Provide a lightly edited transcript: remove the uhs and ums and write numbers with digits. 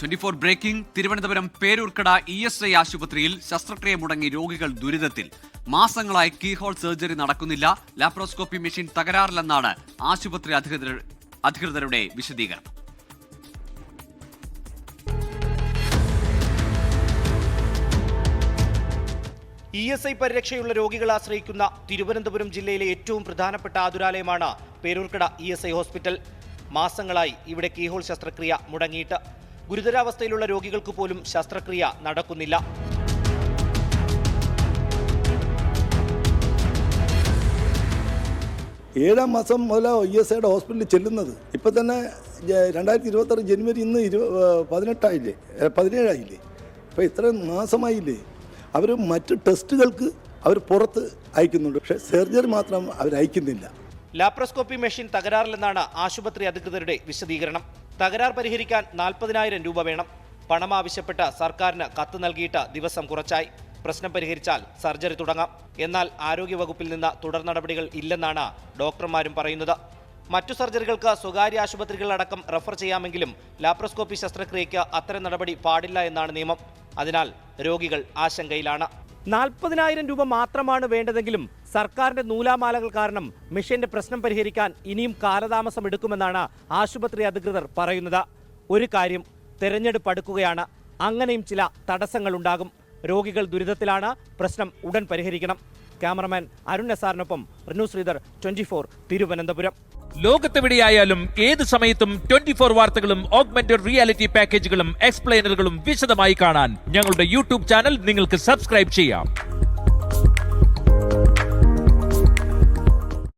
24 breaking. Thiruvananthapuram Peroorkada ESI ആശുപത്രിയിൽ ശസ്ത്രക്രിയ മുടങ്ങി രോഗികൾ ദുരിതത്തിൽ. മാസങ്ങളായി കീഹോൾ സർജറി നടക്കുന്നില്ല. ലാപ്രോസ്കോപ്പി മെഷീൻ തകരാറില്ലെന്നാണ് ആശുപത്രി അധികൃതരുടെ വിശദീകരണം. ESI പരിരക്ഷയുള്ള രോഗികൾ ആശ്രയിക്കുന്ന തിരുവനന്തപുരം ജില്ലയിലെ ഏറ്റവും പ്രധാനപ്പെട്ട ആതുരാലയമാണ് പേരൂർക്കട ESI ഹോസ്പിറ്റൽ. മാസങ്ങളായി ഇവിടെ കീഹോൾ ശസ്ത്രക്രിയ മുടങ്ങിയിട്ട്. ഗുരുതരാവസ്ഥയിലുള്ള രോഗികൾക്ക് പോലും ശസ്ത്രക്രിയ നടക്കുന്നില്ല. ഏഴാം മാസം മുതലാണ് ESIയുടെ ഹോസ്പിറ്റലിൽ ചെല്ലുന്നത്. ഇപ്പം തന്നെ 2026 ജനുവരി ഇന്ന് 17ആയില്ലേ. ഇപ്പം ഇത്രയും മാസമായില്ലേ. അവർ മറ്റ് ടെസ്റ്റുകൾക്ക് അവർ പുറത്ത് അയക്കുന്നുണ്ട്, പക്ഷേ സർജറി മാത്രം അവർ അയക്കുന്നില്ല. ലാപ്രോസ്കോപ്പി മെഷീൻ തകരാറില്ലെന്നാണ് ആശുപത്രി അധികൃതരുടെ വിശദീകരണം. തകരാർ പരിഹരിക്കാൻ 40,000 രൂപ വേണം. പണം ആവശ്യപ്പെട്ട് സർക്കാരിന് കത്ത് നൽകിയിട്ട് ദിവസം കുറച്ചായി. പ്രശ്നം പരിഹരിച്ചാൽ സർജറി തുടങ്ങാം. എന്നാൽ ആരോഗ്യവകുപ്പിൽ നിന്ന് തുടർ നടപടികൾ ഇല്ലെന്നാണ് ഡോക്ടർമാരും പറയുന്നത്. മറ്റു സർജറികൾക്ക് സ്വകാര്യ ആശുപത്രികളടക്കം റഫർ ചെയ്യാമെങ്കിലും ലാപ്രോസ്കോപ്പി ശസ്ത്രക്രിയയ്ക്ക് അത്തരം നടപടി പാടില്ല എന്നാണ് നിയമം. അതിനാൽ രോഗികൾ ആശങ്കയിലാണ്. 40,000 രൂപ മാത്രമാണ് വേണ്ടതെങ്കിലും സർക്കാരിന്റെ നൂലാമാലകൾ കാരണം മെഷീന്റെ പ്രശ്നം പരിഹരിക്കാൻ ഇനിയും കാലതാമസം എടുക്കുമെന്നാണ് ആശുപത്രി അധികൃതർ പറയുന്നത്. ഒരു കാര്യം, തെരഞ്ഞെടുപ്പ് അടുക്കുകയാണ്. അങ്ങനെയും ചില തടസ്സങ്ങളുണ്ടാകും. രോഗികൾ ദുരിതത്തിലാണ്. പ്രശ്നം ഉടൻ പരിഹരിക്കണം. ക്യാമറമാൻ അരുൺ എസാറിനൊപ്പം റിനു ശ്രീധർ, 24 തിരുവനന്തപുരം. ലോകത്തെവിടെയായാലും ഏത് സമയത്തും 24 വാർത്തകളും ഓഗ്മെന്റഡ് റിയാലിറ്റി പാക്കേജുകളും എക്സ്പ്ലെയിനറുകളും വിശദമായി കാണാൻ ഞങ്ങളുടെ യൂട്യൂബ് ചാനൽ നിങ്ങൾക്ക് സബ്സ്ക്രൈബ് ചെയ്യാം.